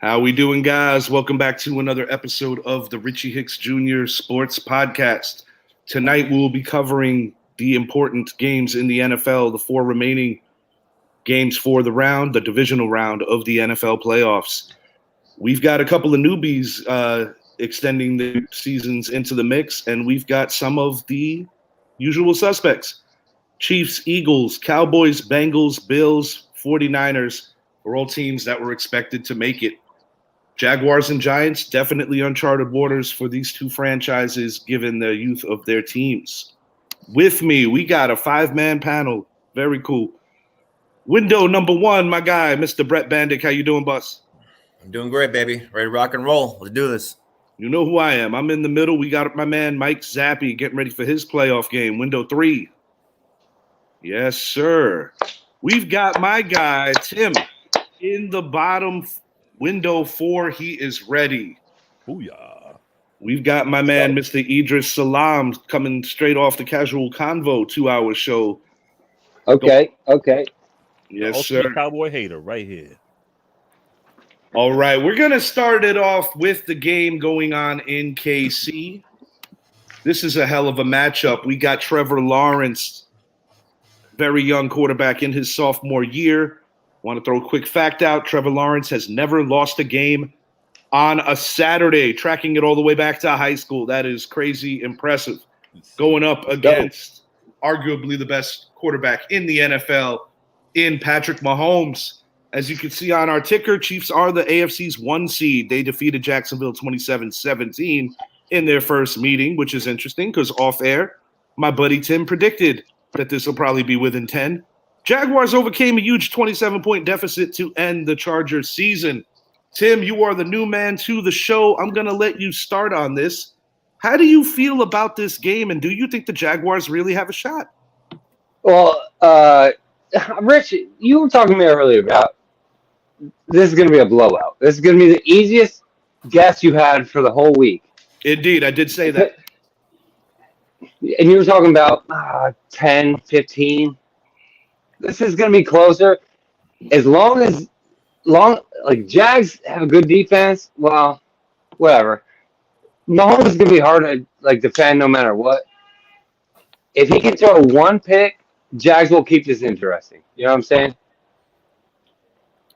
How we doing, guys? Welcome back to another episode of the Richie Hicks Jr. Sports Podcast. Tonight we will be covering the important games in the NFL, the four remaining games for the divisional round of the NFL playoffs. We've got a couple of newbies extending the seasons into the mix, and we've got some of the usual suspects. Chiefs, Eagles, Cowboys, Bengals, Bills, 49ers are all teams that were expected to make it. Jaguars and Giants, definitely uncharted waters for these two franchises given the youth of their teams. With me, we got a five-man panel. Very cool. Window number one, my guy, Mr. Brett Bandick. How you doing, boss? I'm doing great, baby. Ready to rock and roll. Let's do this. You know who I am. I'm in the middle. We got my man Mike Zappi getting ready for his playoff game. Window three. Yes, sir. We've got my guy, Tim, in the bottom. Window four, he is ready. Booyah. We've got my man, Mr. Idris Salam, coming straight off the Casual Convo 2-hour show. Okay. Yes, sir. Cowboy hater right here. All right, we're going to start it off with the game going on in KC. This is a hell of a matchup. We got Trevor Lawrence, very young quarterback in his sophomore year. Want to throw a quick fact out. Trevor Lawrence has never lost a game on a Saturday, tracking it all the way back to high school. That is crazy impressive. Going up against arguably the best quarterback in the NFL in Patrick Mahomes. As you can see on our ticker, Chiefs are the AFC's 1 seed. They defeated Jacksonville 27-17 in their first meeting, which is interesting because off air, my buddy Tim predicted that this will probably be within 10. Jaguars overcame a huge 27-point deficit to end the Chargers season. Tim, you are the new man to the show. I'm going to let you start on this. How do you feel about this game, and do you think the Jaguars really have a shot? Well, Rich, you were talking to me earlier about this is going to be a blowout. This is going to be the easiest guess you had for the whole week. Indeed, I did say that. And you were talking about 10, 15. This is going to be closer. As long as Jags have a good defense, well, whatever. Mahomes is going to be hard to defend no matter what. If he can throw one pick, Jags will keep this interesting. You know what I'm saying?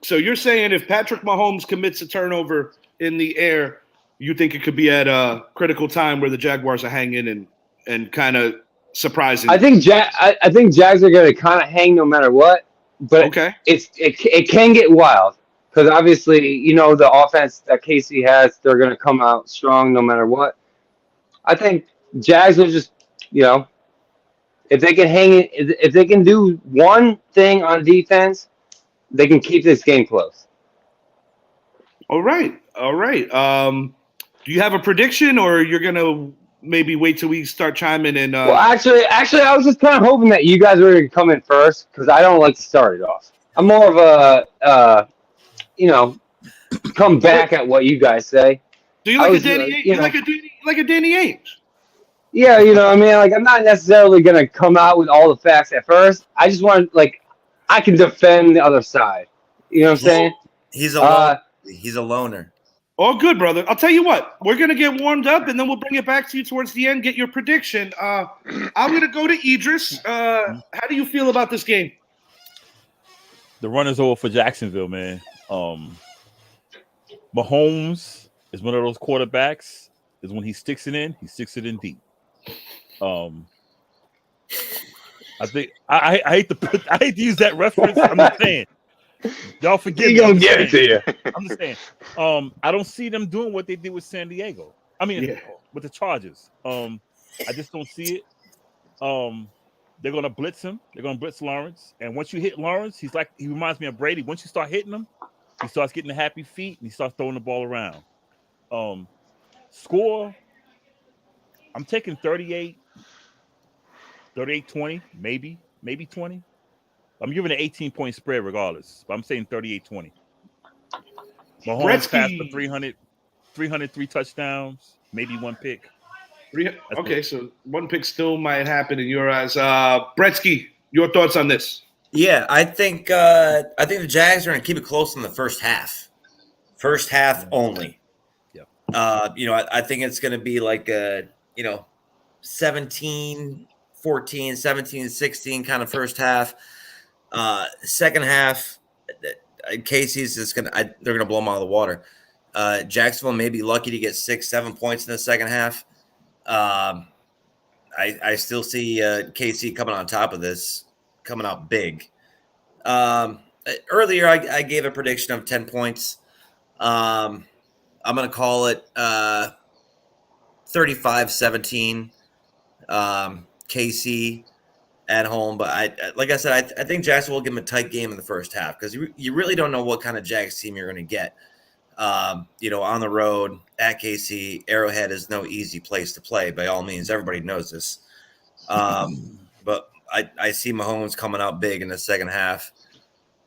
So you're saying if Patrick Mahomes commits a turnover in the air, you think it could be at a critical time where the Jaguars are hanging and kind of surprising? I think Jags are going to kind of hang no matter what, but okay. It can get wild because obviously the offense that KC has, they're going to come out strong no matter what. I think Jags will just if they can if they can do one thing on defense, they can keep this game close. All right. Do you have a prediction, or you're going to maybe wait till we start chiming in? Well, actually, I was just kind of hoping that you guys were going to come in first because I don't like to start it off. I'm more of a, come back at what you guys say. Do you like a Danny? Like a Danny Ainge? Yeah, I mean, I'm not necessarily going to come out with all the facts at first. I just want I can defend the other side. You know what I'm saying? He's a loner. Oh, good, brother. I'll tell you what. We're going to get warmed up, and then we'll bring it back to you towards the end, get your prediction. I'm going to go to Idris. How do you feel about this game? The run is over for Jacksonville, man. Mahomes is one of those quarterbacks is when he sticks it in deep. I think I hate to use that reference. I'm just saying. Y'all forgive me. He's gonna give it to you. I'm just saying. I don't see them doing what they did with San Diego. I mean, with the Chargers. I just don't see it. They're gonna blitz him. They're gonna blitz Lawrence. And once you hit Lawrence, he reminds me of Brady. Once you start hitting him, he starts getting the happy feet and he starts throwing the ball around. Score. I'm taking 38-20, maybe 20. I'm giving an 18-point spread regardless, but I'm saying 38-20. Mahomes passed for 303 touchdowns, maybe one pick. Okay, so one pick still might happen in your eyes. Bretsky, your thoughts on this? Yeah, I think the Jags are going to keep it close in the first half. First half only. Yeah. I think it's going to be like 17-14, 17-16 kind of first half. Second half, Casey's just they're going to blow them out of the water. Jacksonville may be lucky to get 6-7 points in the second half. I still see KC coming on top of this, coming out big. Earlier, I gave a prediction of 10 points. I'm going to call it 35-17 KC at home. But like I said, I think Jacksonville will give them a tight game in the first half because you really don't know what kind of Jags team you're going to get. On the road at KC, Arrowhead is no easy place to play by all means. Everybody knows this. But I see Mahomes coming out big in the second half.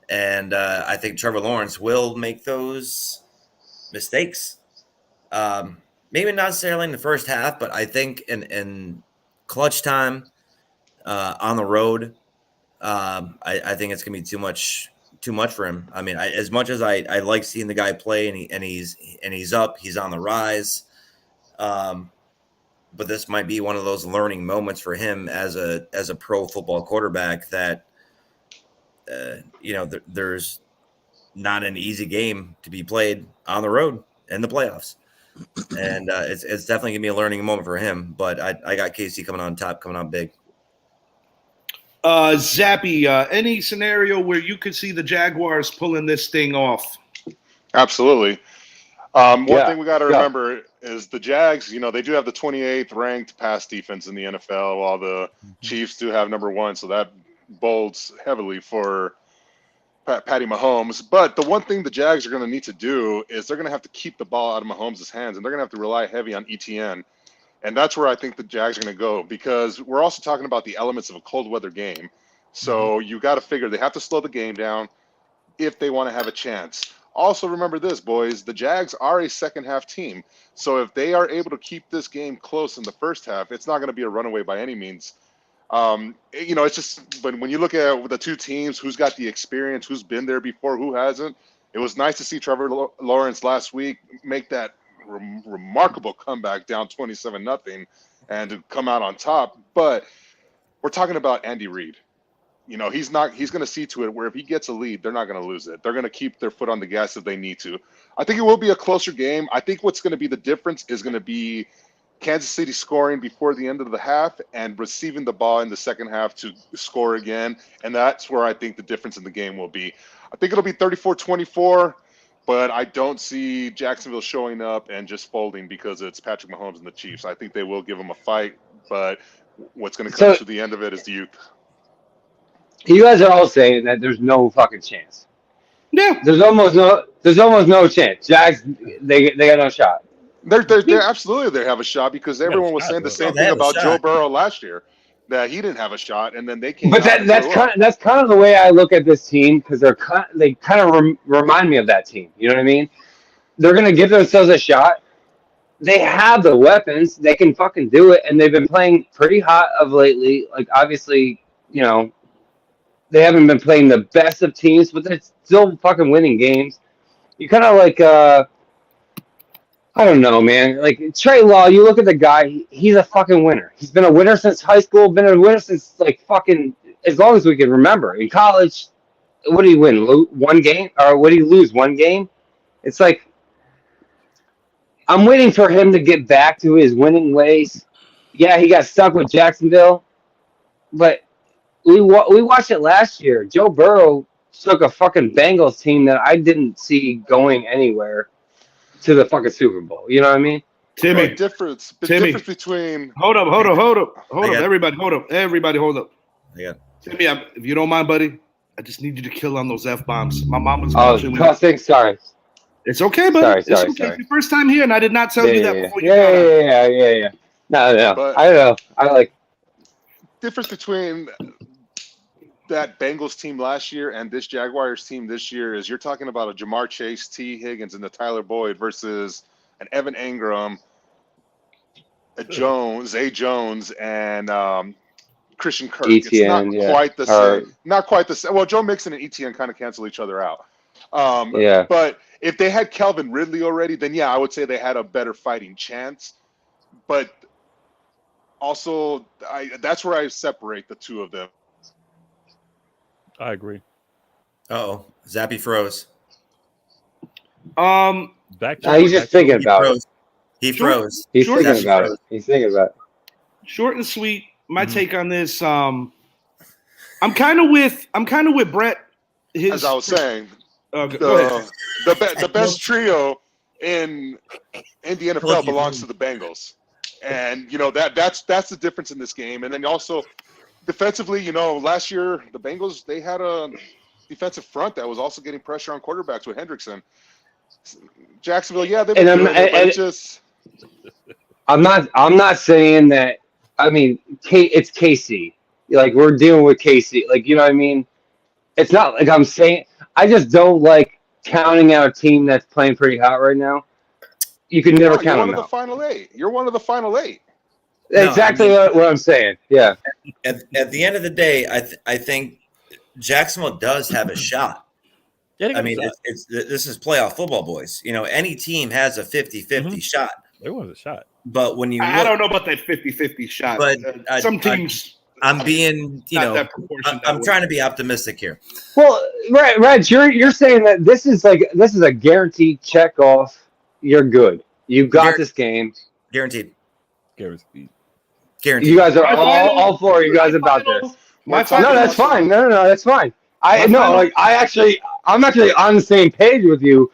And I think Trevor Lawrence will make those mistakes. Maybe not necessarily in the first half, but I think in clutch time on the road, I think it's going to be too much for him. I mean, as much as I like seeing the guy play and he's up, he's on the rise. But this might be one of those learning moments for him as a pro football quarterback that, there's not an easy game to be played on the road in the playoffs. And it's definitely going to be a learning moment for him. But I got KC coming on top, coming on big. Zappy, any scenario where you could see the Jaguars pulling this thing off? Absolutely. One thing we got to remember is the Jags, they do have the 28th ranked pass defense in the NFL, while the Chiefs do have number 1. So that bodes heavily for Patty Mahomes. But the one thing the Jags are going to need to do is they're going to have to keep the ball out of Mahomes' hands, and they're going to have to rely heavy on ETN. And that's where I think the Jags are going to go, because we're also talking about the elements of a cold weather game. So you got to figure they have to slow the game down if they want to have a chance. Also, remember this, boys, the Jags are a second half team. So if they are able to keep this game close in the first half, it's not going to be a runaway by any means. It's just when you look at the two teams, who's got the experience, who's been there before, who hasn't. It was nice to see Trevor Lawrence last week make that remarkable comeback down 27-0 and to come out on top. But we're talking about Andy Reid. He's going to see to it where if he gets a lead, they're not going to lose it. They're going to keep their foot on the gas if they need to. I think it will be a closer game. I think what's going to be the difference is going to be Kansas City scoring before the end of the half and receiving the ball in the second half to score again. And that's where I think the difference in the game will be. I think it'll be 34-24, but I don't see Jacksonville showing up and just folding because it's Patrick Mahomes and the Chiefs. I think they will give them a fight, but what's going to come to the end of it is the youth. You guys are all saying that there's no fucking chance. Yeah. There's almost no chance. Jags, they got no shot. They're absolutely they have a shot because everyone was saying the same thing about Joe Burrow last year, that he didn't have a shot, and then they came. But that's kind of the way I look at this team, because they kind of remind me of that team. You know what I mean? They're gonna give themselves a shot. They have the weapons. They can fucking do it, and they've been playing pretty hot of lately. Like, obviously, they haven't been playing the best of teams, but they're still fucking winning games. You kind of like, I don't know, man. Like, Trey Law, you look at the guy, he's a fucking winner. He's been a winner since high school, been a winner since, like, fucking, as long as we can remember. In college, what did he win? One game? Or what did he lose? One game? It's like, I'm waiting for him to get back to his winning ways. Yeah, he got stuck with Jacksonville, but we watched it last year. Joe Burrow took a fucking Bengals team that I didn't see going anywhere to the fucking Super Bowl. You know what I mean? Timmy. The difference between... Hold up. Everybody, hold up. Yeah. Timmy, if you don't mind, buddy, I just need you to kill on those F-bombs. My mom was watching. Sorry. It's okay, buddy. It's okay. It's your first time here, and I did not tell you that before you got out. Yeah. No. But I know. I like... difference between that Bengals team last year and this Jaguars team this year is you're talking about a Jamar Chase, T. Higgins, and the Tyler Boyd versus an Evan Engram, Zay Jones, and Christian Kirk. ETN, it's not quite the same. Not quite the same. Well, Joe Mixon and ETN kind of cancel each other out. But If they had Calvin Ridley already, then yeah, I would say they had a better fighting chance. But also, that's where I separate the two of them. I agree. Oh, Zappy froze. He's just thinking about it. He froze. He's thinking about it. He's thinking about it. Short and sweet. My take on this. I'm kind of with Brett. As I was saying, go ahead. the best trio in the NFL belongs to the Bengals, and that's the difference in this game. And then also defensively, last year the Bengals, they had a defensive front that was also getting pressure on quarterbacks with Hendrickson. Jacksonville, yeah, they've been good, but it's just. I'm not saying that. I mean, it's KC. Like, we're dealing with KC. Like, you know what I mean? It's not like I'm saying. I just don't like counting out a team that's playing pretty hot right now. You can never count them out. You're one of the final 8. You're one of the final 8. Exactly what I'm saying. Yeah. At the end of the day, I think Jacksonville does have a shot. I mean, this is playoff football, boys. Any team has a 50-50 shot. There was a shot. But when you I don't know about that 50-50 shot. But some teams. I'm being, I'm trying to be optimistic here. Well, Reg, you're saying that this is a guaranteed check off. You're good. You got this game. Guaranteed. Guaranteed. You guys are all four. You guys about this. No, that's fine. No, that's fine. I'm actually on the same page with you,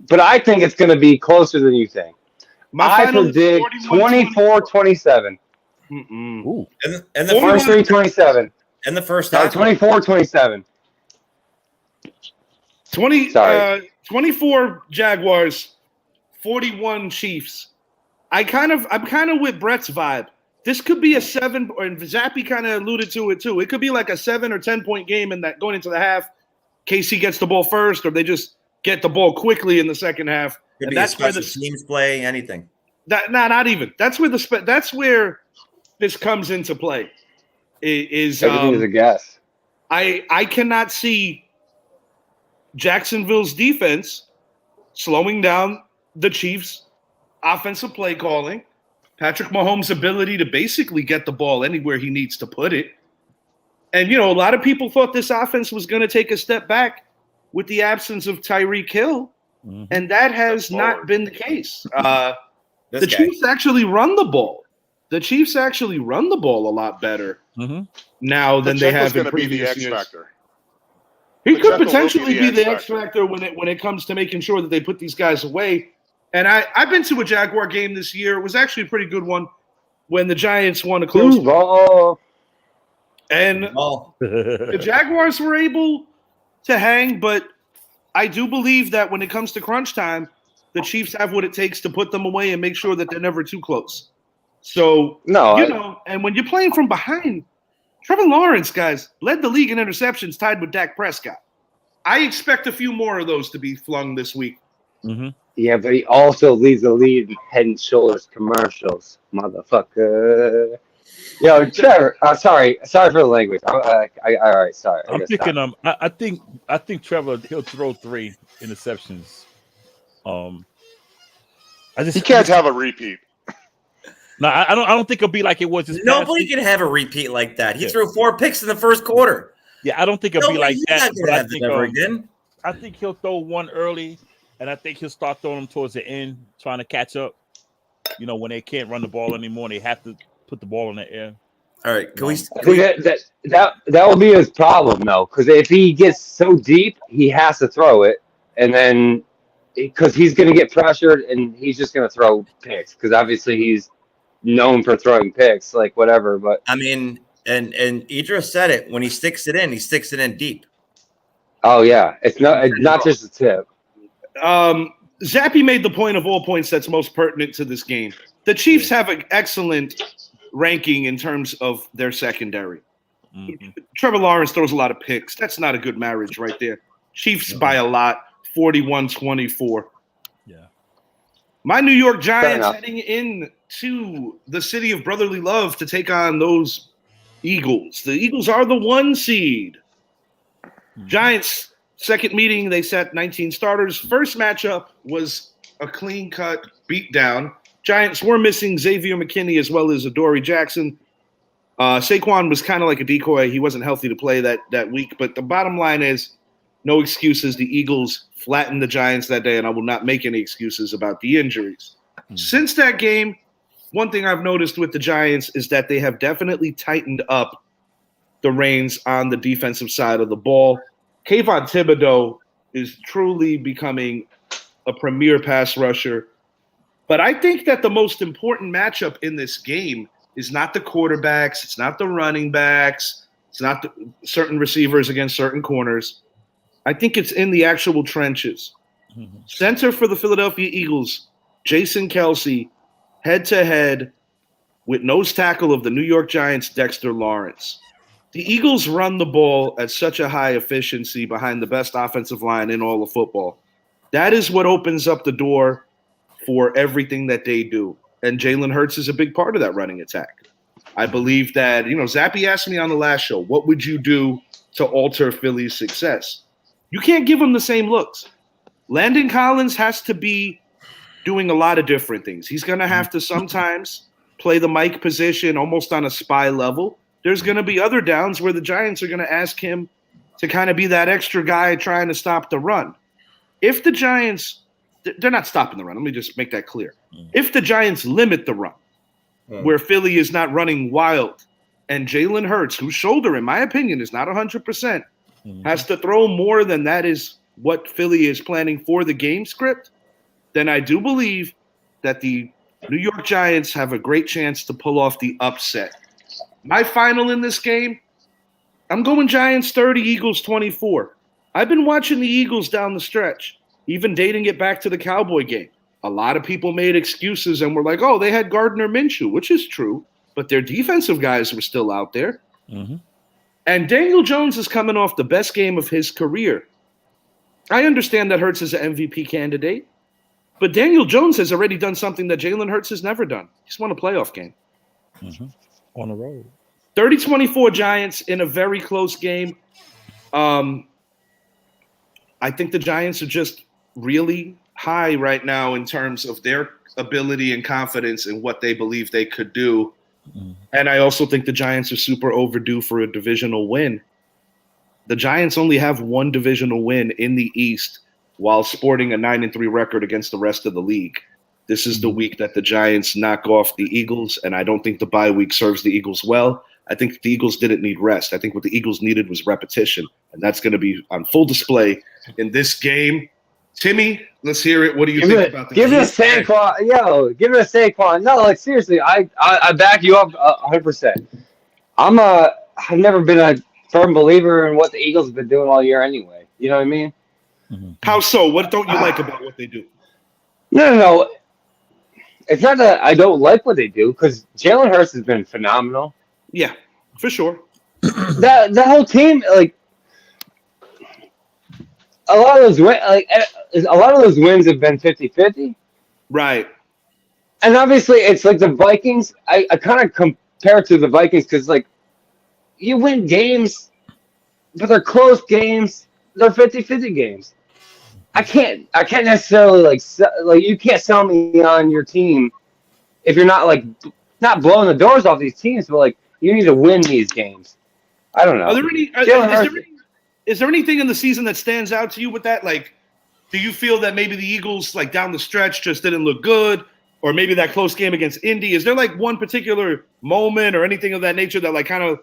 but I think it's going to be closer than you think. I predict 24-27. Ooh. And the first 23-27. In the first half. 24-27. 24 Jaguars, 41 Chiefs. I'm kind of with Brett's vibe. This could be a 7, and Zappy kind of alluded to it too. It could be like a 7 or 10 point game, and that going into the half, KC gets the ball first, or they just get the ball quickly in the second half. Could and be that's where the teams play, anything. Not even. That's where this comes into play. Is everything is a guess. I cannot see Jacksonville's defense slowing down the Chiefs' offensive play calling, Patrick Mahomes' ability to basically get the ball anywhere he needs to put it. And, a lot of people thought this offense was going to take a step back with the absence of Tyreek Hill, and that has not been the case. The Chiefs actually run the ball. The Chiefs actually run the ball a lot better now than they have in previous years. Factor. He could potentially be the X factor when it comes to making sure that they put these guys away. And I've been to a Jaguar game this year. It was actually a pretty good one when the Giants won a close one. And the Jaguars were able to hang, but I do believe that when it comes to crunch time, the Chiefs have what it takes to put them away and make sure that they're never too close. So, and when you're playing from behind, Trevor Lawrence, guys, led the league in interceptions tied with Dak Prescott. I expect a few more of those to be flung this week. Yeah, but he also leads the lead in Head and Shoulders commercials, motherfucker. Yo, Trevor, sorry for the language. All right, sorry. I'm thinking. I think Trevor, he'll throw 3 interceptions. He can't have a repeat. No, I don't think it'll be like it was. Nobody can have a repeat like that. He threw 4 picks in the first quarter. Yeah, I don't think it'll be like that. But I think ever again. I think he'll throw one early, and I think he'll start throwing them towards the end, trying to catch up. When they can't run the ball anymore, they have to put the ball in the air. All right, that will be his problem though, because if he gets so deep, he has to throw it, and then because he's going to get pressured, and he's just going to throw picks because obviously he's known for throwing picks, like whatever. But I mean, and Idris said it, when he sticks it in deep. Oh yeah, it's not just a tip. Zappy made the point of all points that's most pertinent to this game. The Chiefs have an excellent ranking in terms of their secondary. Trevor Lawrence throws a lot of picks. That's not a good marriage right there. Chiefs by a lot, 41-24. Yeah. My New York Giants heading into the city of brotherly love to take on those Eagles. The Eagles are the 1 seed. Giants Second meeting, they set 19 starters. First matchup was a clean-cut beatdown. Giants were missing Xavier McKinney as well as Adoree Jackson. Saquon was kind of like a decoy. He wasn't healthy to play that week. But the bottom line is, no excuses. The Eagles flattened the Giants that day, and I will not make any excuses about the injuries. Since that game, one thing I've noticed with the Giants is that they have definitely tightened up the reins on the defensive side of the ball. Kayvon Thibodeau is truly becoming a premier pass rusher. But I think that the most important matchup in this game is not the quarterbacks, it's not the running backs, it's not the certain receivers against certain corners. I think it's in the actual trenches. Mm-hmm. Center for the Philadelphia Eagles, Jason Kelce, head-to-head with nose tackle of the New York Giants, Dexter Lawrence. The Eagles run the ball at such a high efficiency behind the best offensive line in all of football. That is what opens up the door for everything that they do. And Jalen Hurts is a big part of that running attack. I believe that, Zappy asked me on the last show, what would you do to alter Philly's success? You can't give them the same looks. Landon Collins has to be doing a lot of different things. He's going to have to sometimes play the Mike position almost on a spy level. There's going to be other downs where the Giants are going to ask him to kind of be that extra guy trying to stop the run. If the Giants – they're not stopping the run. Let me just make that clear. If the Giants limit the run, where Philly is not running wild, and Jalen Hurts, whose shoulder, in my opinion, is not 100%, has to throw more than that is what Philly is planning for the game script, then I do believe that the New York Giants have a great chance to pull off the upset. My final in this game, I'm going Giants 30, Eagles 24. I've been watching the Eagles down the stretch, even dating it back to the Cowboy game. A lot of people made excuses and were like, oh, they had Gardner Minshew, which is true, but their defensive guys were still out there. Mm-hmm. And Daniel Jones is coming off the best game of his career. I understand that Hurts is an MVP candidate, but Daniel Jones has already done something that Jalen Hurts has never done. He's won a playoff game. Mm-hmm. On the road. 30-24 Giants in a very close game. I think the Giants are just really high right now in terms of their ability and confidence in what they believe they could do. Mm-hmm. And I also think the Giants are super overdue for a divisional win. The Giants only have one divisional win in the East while sporting a 9-3 record against the rest of the league. This is the week that the Giants knock off the Eagles, and I don't think the bye week serves the Eagles well. I think the Eagles didn't need rest. I think what the Eagles needed was repetition, and that's going to be on full display in this game. Timmy, let's hear it. What do you think about this? Give it a Saquon. Give it a Saquon. No, seriously, I back you up 100%. I've never been a firm believer in what the Eagles have been doing all year anyway. You know what I mean? Mm-hmm. How so? What don't you like about what they do? No. It's not that I don't like what they do, because Jalen Hurts has been phenomenal. Yeah, for sure. The whole team, a lot of those wins have been 50-50. Right. And obviously, it's like the Vikings. I kind of compare it to the Vikings because, you win games, but they're close games. They're 50-50 games. I can't necessarily you can't sell me on your team if you're not not blowing the doors off these teams, but you need to win these games. I don't know. Is there anything in the season that stands out to you with that? Do you feel that maybe the Eagles down the stretch just didn't look good, or maybe that close game against Indy? Is there one particular moment or anything of that nature that kind of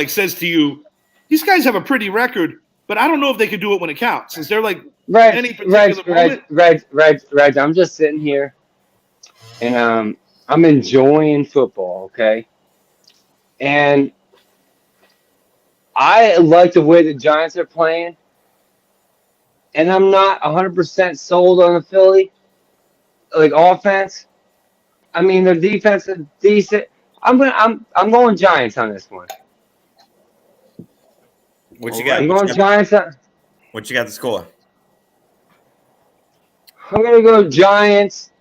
says to you, these guys have a pretty record, but I don't know if they could do it when it counts? Is there any particular moment? Right. I'm just sitting here, and I'm enjoying football, okay? And I like the way the Giants are playing, and I'm not 100% sold on the Philly offense. I mean, their defense is decent. I'm going Giants on this one. What you got? I'm going Giants. What you got the score? I'm going to go Giants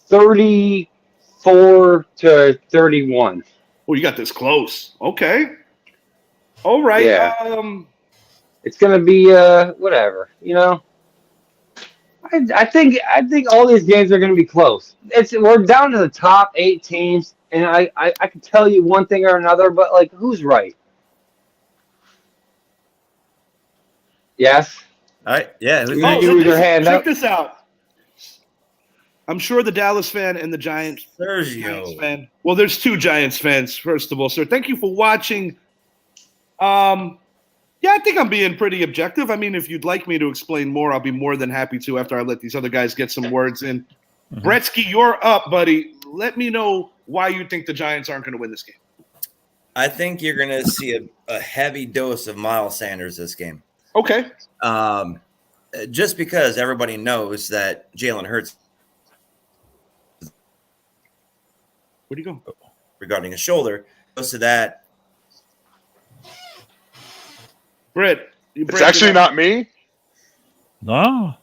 34-31. Oh, you got this close. Okay. All right. Yeah. It's going to be whatever, I think all these games are going to be close. We're down to the top 8 teams, and I can tell you one thing or another, but like, who's right? Yes. All right. Yeah. Check this out. I'm sure the Dallas fan and the Giants fan. Well, there's 2 Giants fans, first of all, sir. Thank you for watching. Yeah, I think I'm being pretty objective. I mean, if you'd like me to explain more, I'll be more than happy to after I let these other guys get some words in. Mm-hmm. Bretsky, you're up, buddy. Let me know why you think the Giants aren't going to win this game. I think you're going to see a heavy dose of Miles Sanders this game. Okay. Just because everybody knows that Jalen Hurts. Where'd he go? Regarding his shoulder, goes to that. Brett, it's actually not me. No.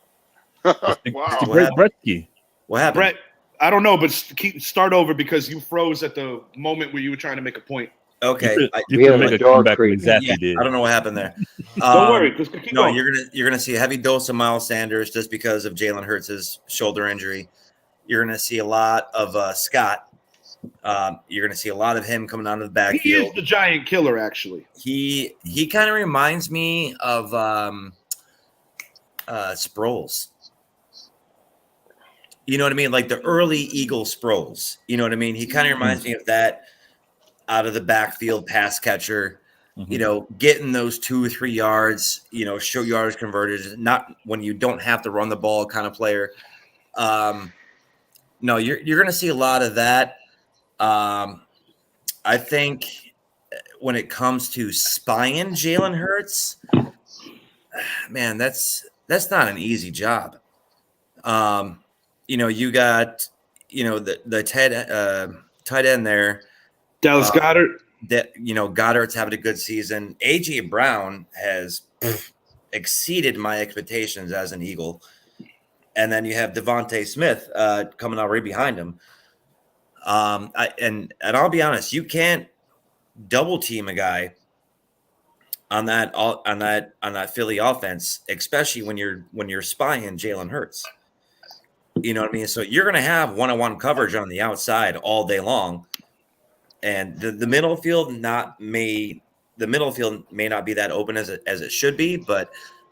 Wow. Bretsky. What happened? Brett, I don't know, but start over because you froze at the moment where you were trying to make a point. Okay, you can make a comeback exactly did. I don't know what happened there. Don't worry, just keep going. You're gonna see a heavy dose of Miles Sanders just because of Jalen Hurts' shoulder injury. You're gonna see a lot of Scott. You're going to see a lot of him coming out of the backfield. He is the giant killer, actually. He kind of reminds me of Sproles. You know what I mean? Like the early Eagle Sproles. You know what I mean? He kind of reminds me of that out of the backfield pass catcher. Mm-hmm. Getting those 2 or 3 yards. Short yards converted. Not when you don't have to run the ball kind of player. No, you're going to see a lot of that. I think when it comes to spying Jalen Hurts, man, that's not an easy job. You got, the tight end there. Dallas Goedert. Goddard's having a good season. A.J. Brown has exceeded my expectations as an Eagle. And then you have Devontae Smith coming out right behind him. And I'll be honest, you can't double team a guy on that Philly offense, especially when you're spying Jalen Hurts. You know what I mean? So you're going to have one-on-one coverage on the outside all day long, and the middle field may not be that open as it should be, but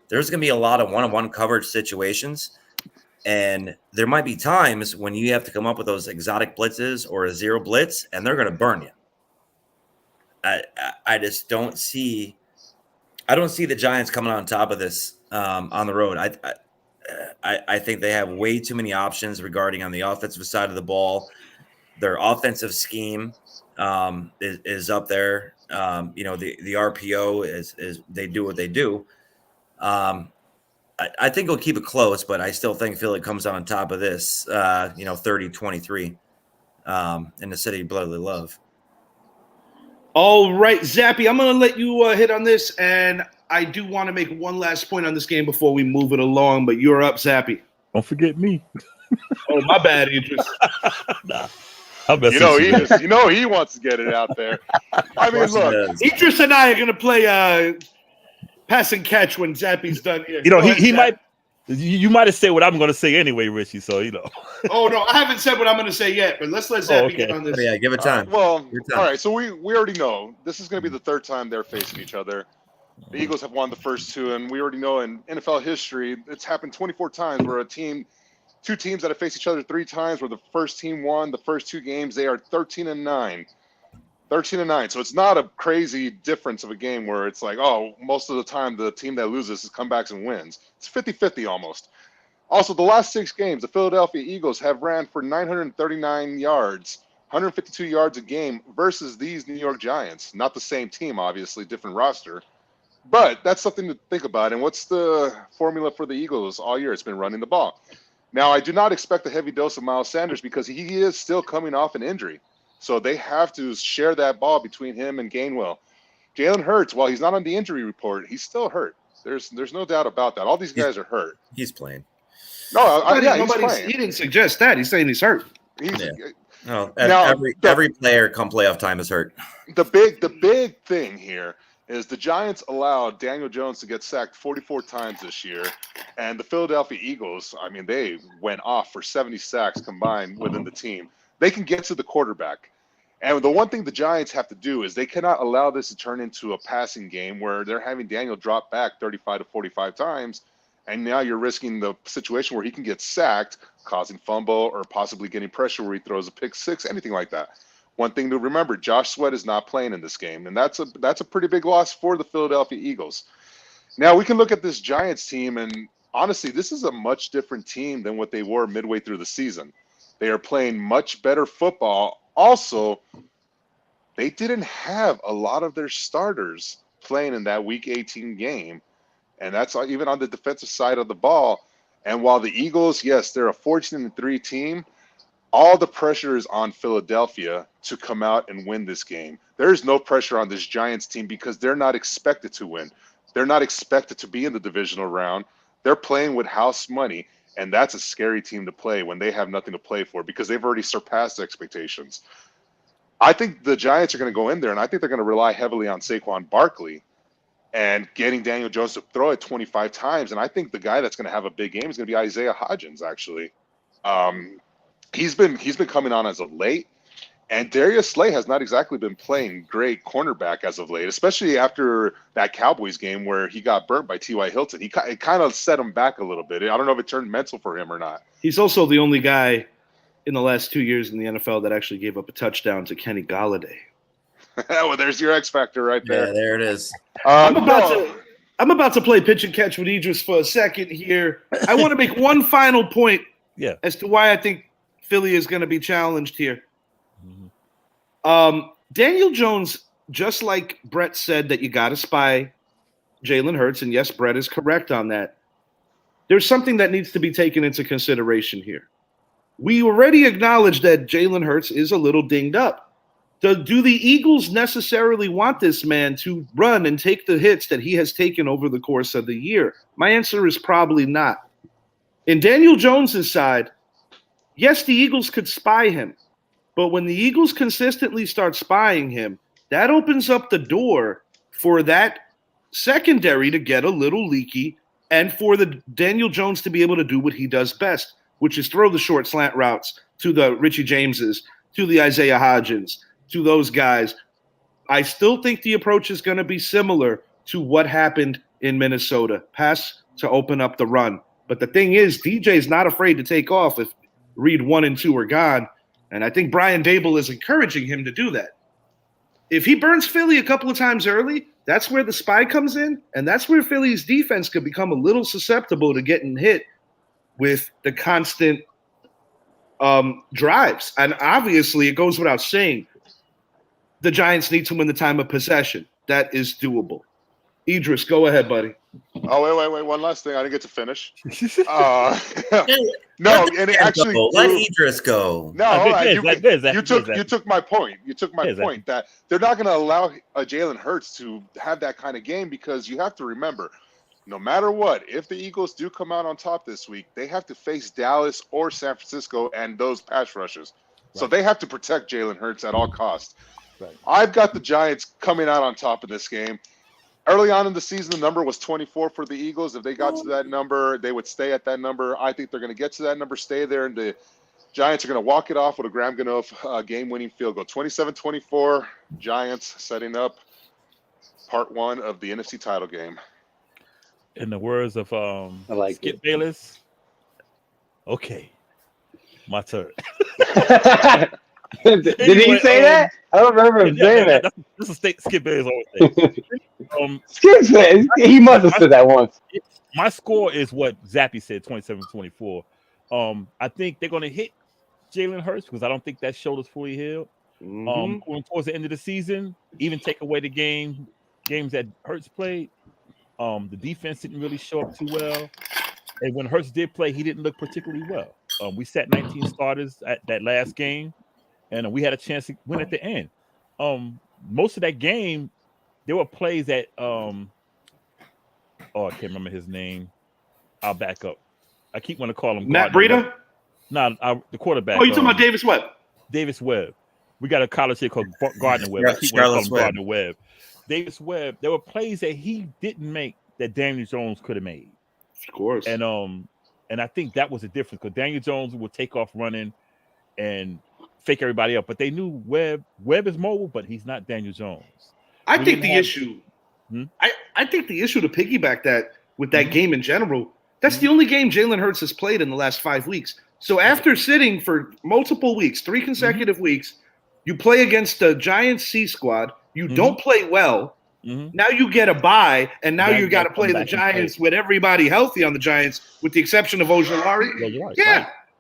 there's going to be a lot of one-on-one coverage situations. And there might be times when you have to come up with those exotic blitzes or a zero blitz, and they're going to burn you. I just don't see the Giants coming on top of this on the road. I think they have way too many options regarding on the offensive side of the ball. Their offensive scheme is up there. The RPO is they do what they do. I think we'll keep it close, but I still think Philly comes out on top of this, 30-23 in the city of brotherly love. All right, Zappy, I'm going to let you hit on this, and I do want to make one last point on this game before we move it along, but you're up, Zappy. Don't forget me. Oh, my bad, Idris. Nah. He wants to get it out there. I mean, look. Idris and I are going to play pass and catch when Zappy's done here. He might. You might have said what I'm going to say anyway, Richie. So Oh no, I haven't said what I'm going to say yet. But let's let Zappy get on this. Yeah, give it time. All right. So we already know this is going to be the 3rd time they're facing each other. The Eagles have won the first 2, and we already know in NFL history it's happened 24 times where 2 teams that have faced each other 3 times, where the first team won the first 2 games. They are 13-9. 13-9. So it's not a crazy difference of a game where it's like, oh, most of the time the team that loses is comebacks and wins. It's 50-50 almost. Also, the last 6 games, the Philadelphia Eagles have ran for 939 yards, 152 yards a game versus these New York Giants. Not the same team, obviously, different roster. But that's something to think about. And what's the formula for the Eagles all year? It's been running the ball. Now, I do not expect a heavy dose of Miles Sanders because he is still coming off an injury. So they have to share that ball between him and Gainwell. Jalen Hurts, while he's not on the injury report, he's still hurt. There's no doubt about that. All these guys are hurt. He's playing. No, he's playing. He didn't suggest that. He's saying he's hurt. Every player come playoff time is hurt. The big thing here is the Giants allowed Daniel Jones to get sacked 44 times this year, and the Philadelphia Eagles, I mean, they went off for 70 sacks combined within the team. They can get to the quarterback. And the one thing the Giants have to do is they cannot allow this to turn into a passing game where they're having Daniel drop back 35 to 45 times, and now you're risking the situation where he can get sacked, causing fumble or possibly getting pressure where he throws a pick six, anything like that. One thing to remember, Josh Sweat is not playing in this game, and that's a pretty big loss for the Philadelphia Eagles. Now, we can look at this Giants team, and honestly, this is a much different team than what they were midway through the season. They are playing much better football. Also, they didn't have a lot of their starters playing in that Week 18 game, and that's even on the defensive side of the ball. And while the Eagles, yes, they're a 14-3 team, all the pressure is on Philadelphia to come out and win this game. There is no pressure on this Giants team because they're not expected to win. They're not expected to be in the divisional round. They're playing with house money, and that's a scary team to play when they have nothing to play for because they've already surpassed expectations. I think the Giants are going to go in there, and I think they're going to rely heavily on Saquon Barkley and getting Daniel Jones to throw it 25 times. And I think the guy that's going to have a big game is going to be Isaiah Hodgins, actually. He's been coming on as of late, and Darius Slay has not exactly been playing great cornerback as of late, especially after that Cowboys game where he got burnt by T.Y. Hilton. It kind of set him back a little bit. I don't know if it turned mental for him or not. He's also the only guy in the last 2 years in the NFL that actually gave up a touchdown to Kenny Golladay. Well, there's your X factor right there. Yeah, there it is. I'm about to play pitch and catch with Idris for a second here. I want to make one final point as to why I think Philly is going to be challenged here. Daniel Jones, just like Brett said that you got to spy Jalen Hurts, and yes, Brett is correct on that. There's something that needs to be taken into consideration here. We already acknowledged that Jalen Hurts is a little dinged up. Do the Eagles necessarily want this man to run and take the hits that he has taken over the course of the year? My answer is probably not. In Daniel Jones's side, yes, the Eagles could spy him, but when the Eagles consistently start spying him, that opens up the door for that secondary to get a little leaky and for the Daniel Jones to be able to do what he does best, which is throw the short slant routes to the Richie Jameses, to the Isaiah Hodgins, to those guys. I still think the approach is going to be similar to what happened in Minnesota, pass to open up the run. But the thing is, DJ's not afraid to take off if Reed 1 and 2 are gone, and I think Brian Dable is encouraging him to do that. If he burns Philly a couple of times early, that's where the spy comes in, and that's where Philly's defense could become a little susceptible to getting hit with the constant drives. And obviously, it goes without saying, the Giants need to win the time of possession. That is doable. Idris, go ahead, buddy. Oh, wait. One last thing. I didn't get to finish. No, and it actually let Idris go. No, you took my point. You took my point that they're not going to allow Jalen Hurts to have that kind of game because you have to remember, no matter what, if the Eagles do come out on top this week, they have to face Dallas or San Francisco and those pass rushes. Right. So they have to protect Jalen Hurts at all costs. Right. I've got the Giants coming out on top of this game. Early on in the season, the number was 24 for the Eagles. If they got to that number, they would stay at that number. I think they're going to get to that number, stay there, and the Giants are going to walk it off with a Graham Gano game-winning field goal. 27-24, Giants setting up part one of the NFC title game. In the words of Skip Bayless, okay, my turn. Did he say that? I don't remember him saying that. This is Skip Bayless always saying. Skip said he must have said that once. My score is what Zappy said, 27-24. I think they're going to hit Jalen Hurts because I don't think that shoulder's fully healed. Going towards the end of the season, even take away the games that Hurts played, the defense didn't really show up too well. And when Hurts did play, he didn't look particularly well. We sat 19 starters at that last game, and we had a chance to win at the end. Most of that game, there were plays that I can't remember his name. I'll back up. I keep wanting to call him Matt Breida? No, the quarterback. Oh, you talking about Davis Webb? Davis Webb. We got a college here called Gardner Webb. I keep wanting to call him Gardner Webb. Davis Webb, there were plays that he didn't make that Daniel Jones could have made. Of course. And I think that was the difference because Daniel Jones would take off running and fake everybody up, but they knew Webb is mobile, but he's not Daniel Jones. I think the issue to piggyback that with that game in general, that's the only game Jalen Hurts has played in the last 5 weeks. So after sitting for multiple weeks, 3 consecutive weeks, you play against the Giants C squad. You don't play well. Now you get a bye, and now you got to play the Giants with everybody healthy on the Giants, with the exception of Ojulari.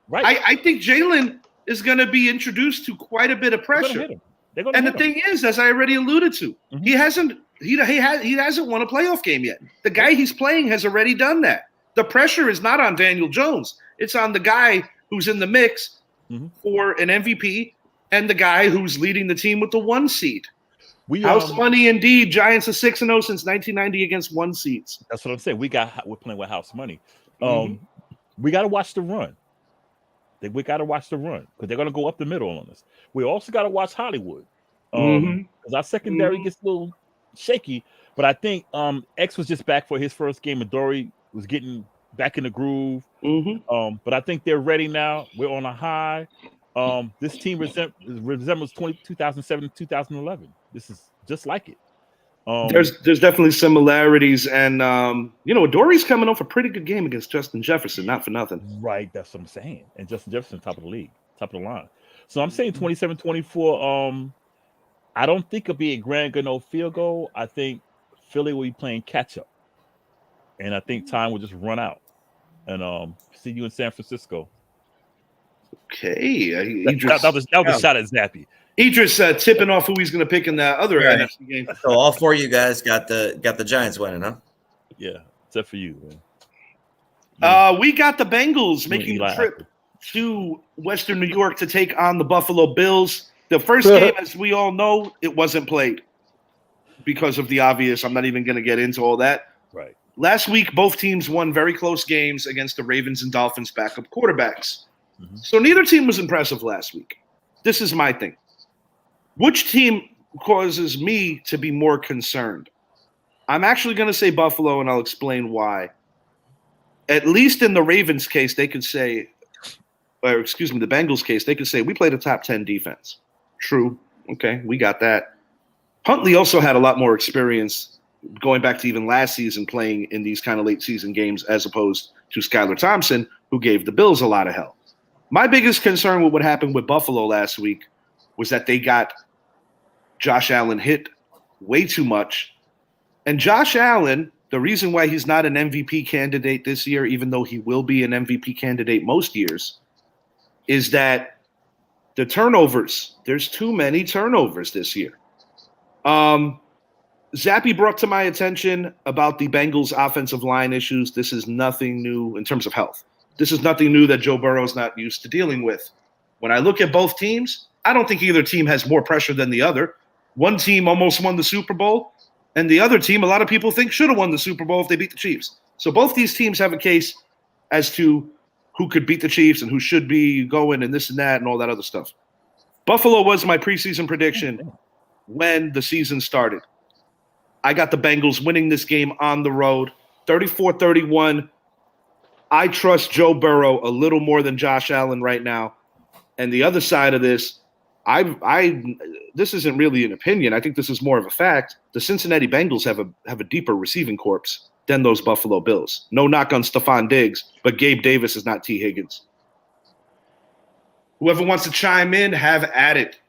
Right. I think Jalen is going to be introduced to quite a bit of pressure. And the thing is, as I already alluded to, he hasn't won a playoff game yet. The guy he's playing has already done that. The pressure is not on Daniel Jones. It's on the guy who's in the mix for an MVP and the guy who's leading the team with the 1 seed. House money indeed. Giants are 6-0 since 1990 against 1 seeds. That's what I'm saying. We're playing with house money. We got to watch the run. We got to watch the run because they're going to go up the middle on us. We also got to watch Hollywood because our secondary gets a little shaky. But I think X was just back for his first game, and Dory was getting back in the groove. But I think they're ready now. We're on a high. This team resembles 2007 2011. This is just like it. There's definitely similarities, and Dory's coming off a pretty good game against Justin Jefferson, not for nothing. Right, that's what I'm saying. And Justin Jefferson, top of the league, top of the line. So I'm saying 27-24. I don't think it'll be a grand Gano field goal. I think Philly will be playing catch up, and I think time will just run out. And see you in San Francisco. Okay, that was a shot at Zappy. Idris tipping off who he's going to pick in that other NFC game. So all 4 of you guys got the Giants winning, huh? Yeah, except for you, man. We got the Bengals making the trip to Western New York to take on the Buffalo Bills. The first game, as we all know, it wasn't played because of the obvious. I'm not even going to get into all that. Right. Last week, both teams won very close games against the Ravens and Dolphins backup quarterbacks. So neither team was impressive last week. This is my thing. Which team causes me to be more concerned? I'm actually going to say Buffalo, and I'll explain why. At least in the Ravens case, they could say, or excuse me, the Bengals case, they could say, we played a top 10 defense. True. Okay, we got that. Huntley also had a lot more experience going back to even last season playing in these kind of late season games as opposed to Skylar Thompson, who gave the Bills a lot of hell. My biggest concern with what happened with Buffalo last week was that they got Josh Allen hit way too much. And Josh Allen, the reason why he's not an MVP candidate this year, even though he will be an MVP candidate most years, is that the turnovers, there's too many turnovers this year. Zappy brought to my attention about the Bengals offensive line issues. This is nothing new in terms of health. This is nothing new that Joe Burrow's not used to dealing with. When I look at both teams, I don't think either team has more pressure than the other. One team almost won the Super Bowl, and the other team, a lot of people think, should have won the Super Bowl if they beat the Chiefs. So both these teams have a case as to who could beat the Chiefs and who should be going and this and that and all that other stuff. Buffalo was my preseason prediction when the season started. I got the Bengals winning this game on the road, 34-31. I trust Joe Burrow a little more than Josh Allen right now. And the other side of this, this isn't really an opinion. I think this is more of a fact. The Cincinnati Bengals have a deeper receiving corps than those Buffalo Bills. No knock on Stephon Diggs, but Gabe Davis is not T. Higgins. Whoever wants to chime in, have at it.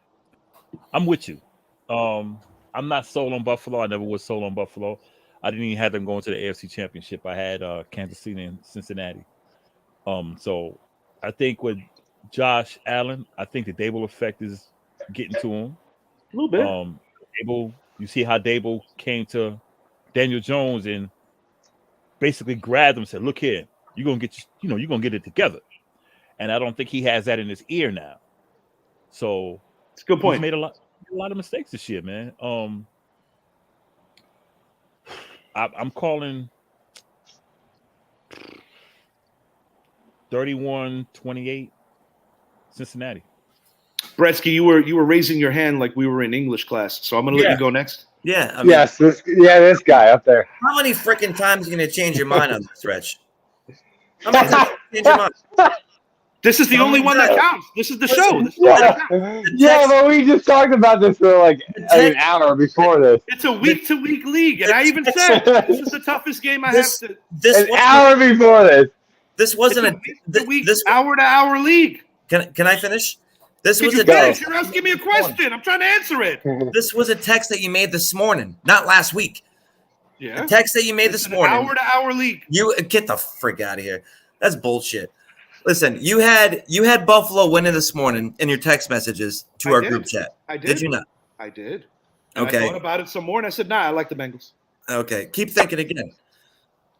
I'm with you. I'm not sold on Buffalo. I never was sold on Buffalo. I didn't even have them going to the AFC Championship. I had Kansas City and Cincinnati. So I think with Josh Allen, I think the Dable effect is getting to him. A little bit. Dable, you see how Dable came to Daniel Jones and basically grabbed him and said, "Look here, you're gonna get it together." And I don't think he has that in his ear now. So it's a good point. He's made a lot of mistakes this year, man. I'm calling 31-28 Cincinnati. Bretsky, you were raising your hand like we were in English class, so I'm gonna let you go next. Yeah. I mean, yes. This guy up there. how many freaking times are you going to change your mind on the stretch? How many times are you change your mind? This is the only one that counts. This is the show. This is Yeah, but we just talked about this for like an hour before this. It's a week-to-week league, and I even said this is the toughest game I have to. An hour before this. This wasn't a week-to-week, hour-to-hour league. Can I finish? This was a text. You're asking me a question. I'm trying to answer it. This was a text that you made this morning, not last week. Yeah. The text that you made this morning. Hour-to-hour league. You get the frick out of here. That's bullshit. Listen, you had Buffalo winning this morning in your text messages to our group chat. I did. Did you not? I did. And okay. I thought about it some more, and I said, nah, I like the Bengals. Okay. Keep thinking again.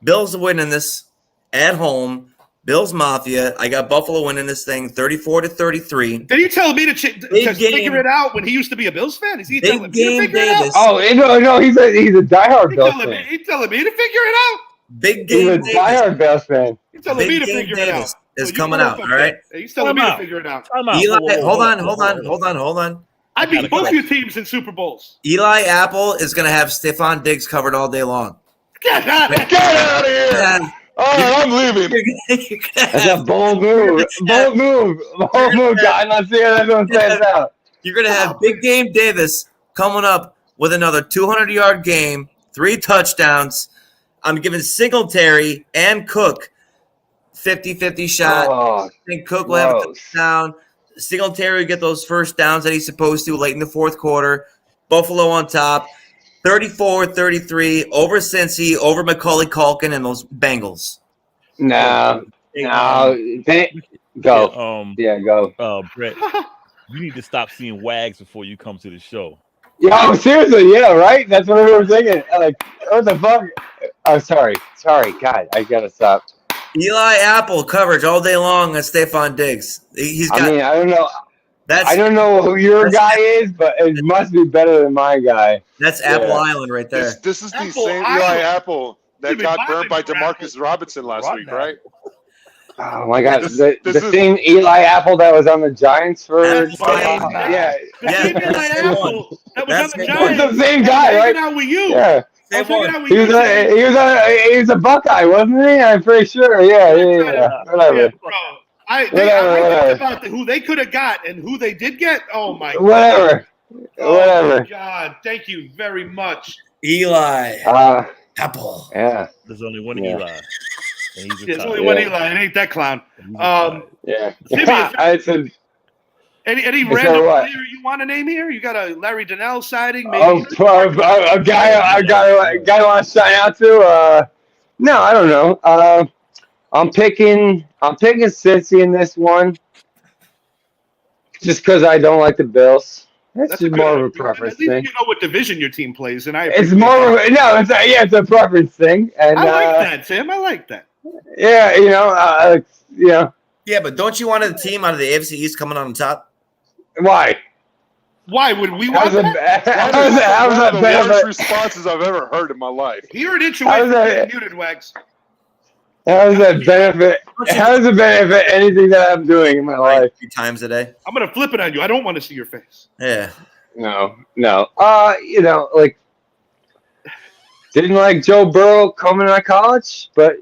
Bills are winning this at home. Bills Mafia. I got Buffalo winning this thing 34-33. Did you tell me to figure it out when he used to be a Bills fan? Is he telling me to figure it out? Oh, no, he's a diehard Bills fan. He's telling me to figure it out. Big game. He's a diehard Bills fan. He's telling me to figure it out. Is coming out, all right? He's telling me to figure it out. Eli, hold on. I beat both your teams in Super Bowls. Eli Apple is going to have Stephon Diggs covered all day long. Get out of here! I'm leaving. That's a bold move. Bold move, guy. Let's see how that one stands out. You're going to have Big Game Davis coming up with another 200-yard game, 3 touchdowns. I'm giving Singletary and Cook 50-50 shot. I think Cook will have a touchdown. Singletary will get those first downs that he's supposed to late in the fourth quarter. Buffalo on top. 34-33 over Cincy, over Macaulay Culkin and those Bengals. No. Go. Go. Brett, you need to stop seeing wags before you come to the show. Yeah, seriously, yeah, right? That's what we were thinking. Like, what the fuck? Oh, sorry. God, I gotta stop. Eli Apple coverage all day long on Stephon Diggs. I don't know. I don't know who your guy is, but it must be better than my guy. That's Apple Island right there. This is the same Eli Apple that got burnt by Demarcus Robinson last week, right? Oh my God! The same Eli Apple that was on the Giants for Eli Apple that was on the Giants. It's the same guy, right? Out with you. Yeah. He was a Buckeye, wasn't he? I'm pretty sure. Yeah. Whatever. Bro, I think about who they could have got and who they did get. Oh my God. Whatever. Oh my God. Thank you very much. Eli Apple. Yeah. There's only one Eli. There's only one Eli. It ain't that clown. Yeah. Any random player you want to name here? You got a Larry Donnell sighting? Maybe? A guy want to sign out to? No, I don't know. I'm picking Cincy in this one, just because I don't like the Bills. That's just more of a preference thing. You know what division your team plays, and it's more of it's a preference thing. And I like that, Tim. I like that. Yeah, Yeah, but don't you want a team out of the AFC East coming on top? Why? Why would we want that? How's that the worst responses I've ever heard in my life? Hear it intuition. Muted, Wags. How does that benefit? How does it benefit anything that I'm doing in my life? 3 times a day. I'm gonna flip it on you. I don't want to see your face. Yeah. No. Didn't like Joe Burrow coming out of college, but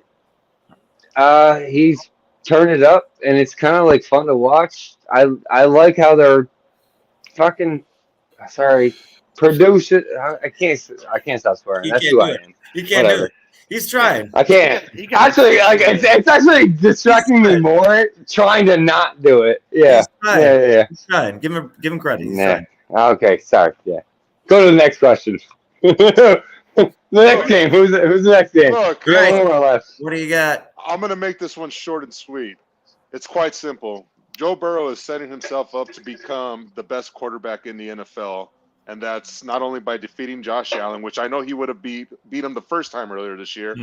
he's turned it up, and it's kind of like fun to watch. I like how they're fucking produce it. I can't stop swearing. That's who I am. You can't do it. He's trying. I can't. Actually, it's actually distracting me more trying to not do it. Yeah. He's trying. Give him credit. He's trying. Okay, sorry. Yeah. Go to the next question. The next game. Who's the next game? Look, what do you got? I'm gonna make this one short and sweet. It's quite simple. Joe Burrow is setting himself up to become the best quarterback in the NFL. And that's not only by defeating Josh Allen, which I know he would have beat him the first time earlier this year,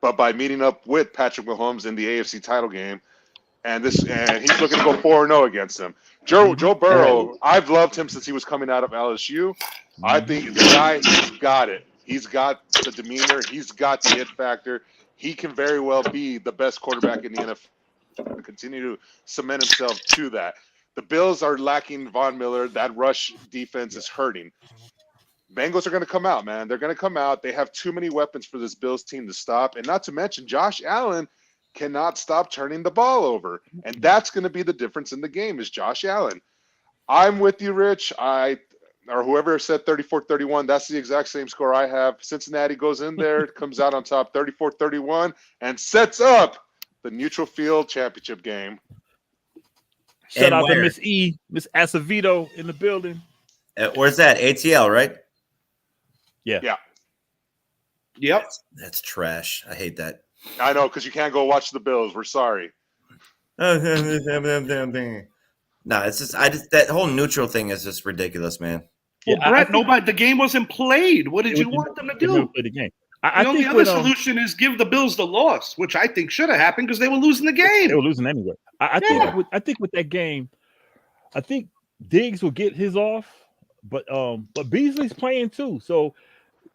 but by meeting up with Patrick Mahomes in the AFC title game. And he's looking to go 4-0 against him. Joe Burrow, I've loved him since he was coming out of LSU. I think the guy, he's got it. He's got the demeanor. He's got the it factor. He can very well be the best quarterback in the NFL and continue to cement himself to that. The Bills are lacking Von Miller. That rush defense is hurting. Bengals are going to come out, man. They're going to come out. They have too many weapons for this Bills team to stop. And not to mention, Josh Allen cannot stop turning the ball over. And that's going to be the difference in the game is Josh Allen. I'm with you, Rich. Or whoever said 34-31, that's the exact same score I have. Cincinnati goes in there, comes out on top 34-31, and sets up the neutral field championship game. Shout out to Miss E, Miss Acevedo in the building. Where's that? ATL, right? Yeah. Yep. That's trash. I hate that. I know, because you can't go watch the Bills. We're sorry. No, it's just that whole neutral thing is just ridiculous, man. Well, Yeah, Brett, the game wasn't played. What did you want them to do? The game. The only other solution is give the Bills the loss, which I think should have happened because they were losing the game. They were losing anyway. I think with that game, I think Diggs will get his off, but Beasley's playing too, so